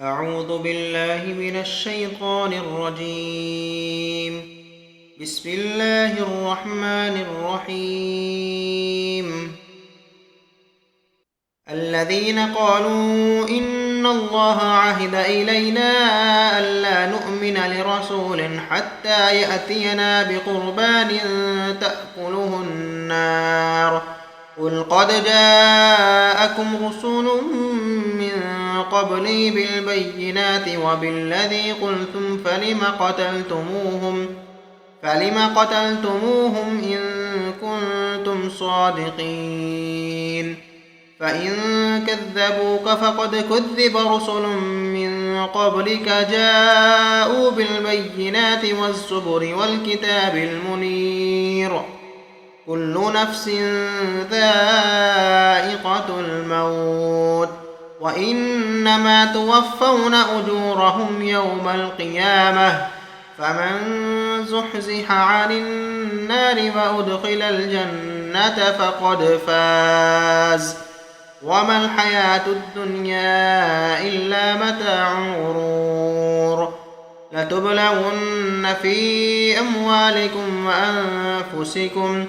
أعوذ بالله من الشيطان الرجيم. بسم الله الرحمن الرحيم. الذين قالوا إن الله عهد إلينا ألا نؤمن لرسول حتى يأتينا بقربان تأكله النار قل قد جاءكم رسل من قبلي بالبينات وبالذي قلتم فلم قتلتموهم إن كنتم صادقين فإن كذبوك فقد كذب رسل من قبلك جاءوا بالبينات والزبر والكتاب المنير كل نفس ذائقة الموت وإنما توفون أجورهم يوم القيامة فمن زحزح عن النار وأدخل الجنة فقد فاز وما الحياة الدنيا إلا متاع الغرور لتبلغن في أموالكم وأنفسكم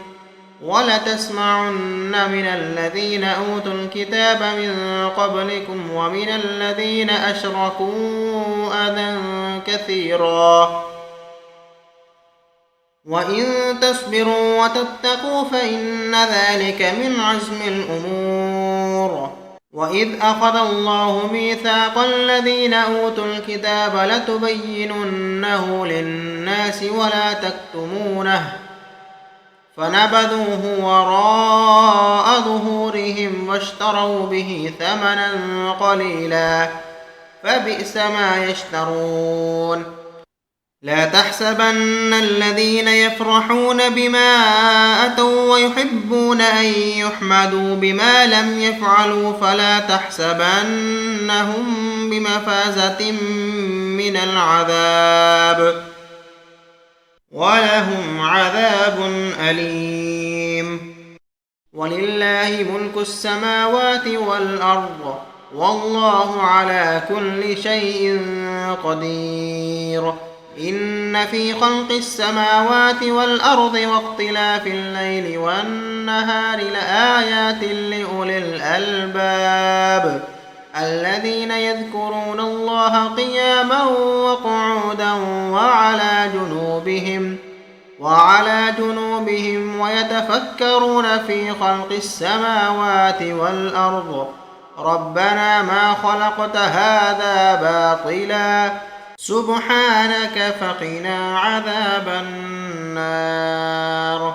ولتسمعن من الذين أوتوا الكتاب من قبلكم ومن الذين أشركوا أذى كثيرا وإن تصبروا وتتقوا فإن ذلك من عزم الأمور وإذ أخذ الله ميثاق الذين أوتوا الكتاب لتبيننه للناس ولا تكتمونه فنبذوه وراء ظهورهم واشتروا به ثمنا قليلا فبئس ما يشترون لا تحسبن الذين يفرحون بما أتوا ويحبون أن يحمدوا بما لم يفعلوا فلا تحسبنهم بمفازة من العذاب ولهم عذاب أليم ولله ملك السماوات والأرض والله على كل شيء قدير إن في خلق السماوات والأرض واختلاف الليل والنهار لآيات لأولي الألباب الذين يذكرون الله قياما وقعودا وعلى جنوبهم ويتفكرون في خلق السماوات والأرض ربنا ما خلقت هذا باطلا سبحانك فقنا عذاب النار।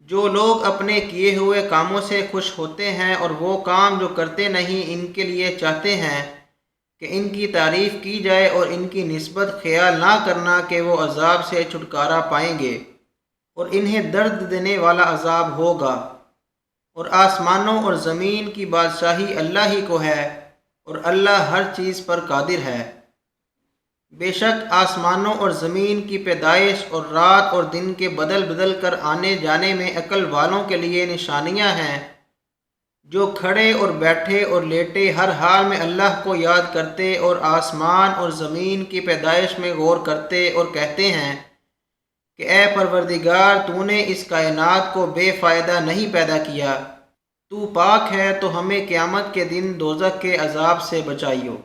جو لوگ اپنے کیے ہوئے کاموں سے خوش ہوتے ہیں اور وہ کام جو کرتے نہیں ان کے لیے چاہتے ہیں کہ ان کی تعریف کی جائے اور ان کی نسبت خیال نہ کرنا کہ وہ عذاب سے چھٹکارا پائیں گے اور انہیں درد دینے والا عذاب ہوگا۔ اور آسمانوں اور زمین کی بادشاہی اللہ ہی کو ہے اور اللہ ہر چیز پر قادر ہے۔ بے شک آسمانوں اور زمین کی پیدائش اور رات اور دن کے بدل بدل کر آنے جانے میں عقل والوں کے لیے نشانیاں ہیں، جو کھڑے اور بیٹھے اور لیٹے ہر حال میں اللہ کو یاد کرتے اور آسمان اور زمین کی پیدائش میں غور کرتے اور کہتے ہیں کہ اے پروردگار، تو نے اس کائنات کو بے فائدہ نہیں پیدا کیا، تو پاک ہے، تو ہمیں قیامت کے دن دوزخ کے عذاب سے بچائیو۔